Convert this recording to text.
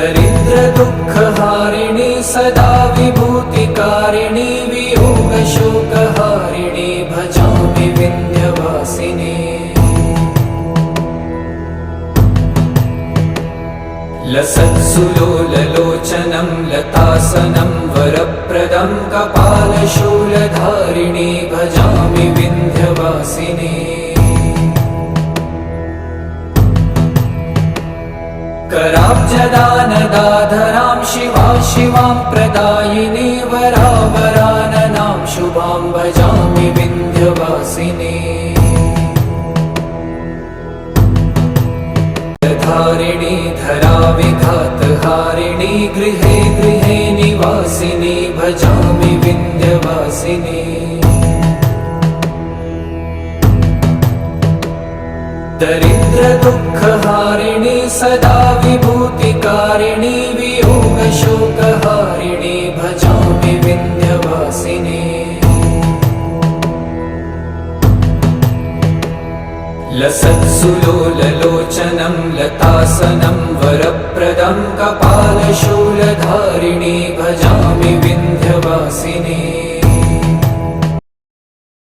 दरिद्रदुःखहारिणी सदा विभूतिकारिणी वियोगशोकहारिणी भजामि विन्ध्यवासिनी। लसत्सुलोललोचनं लतासनं वरप्रदं कपालशूलधारिणी भजामि विन्ध्यवासिनी। कराब्जदानदाधरां शिवां प्रदायिनी वरावराननां शुभां भजामि विन्ध्यवासिनी। धारिणी धराविघातहारिणी गृहे गृहे निवासिनी भजामि विन्ध्यवासिनी। दरिद्रदुःखहारिणी सदा विभूतिकारिणी वियोगशोकहारिणी भजामि विन्ध्यवासिनी। लसत्सुलोललोचनं लतासनं वरप्रदं कपालशूलधारिणी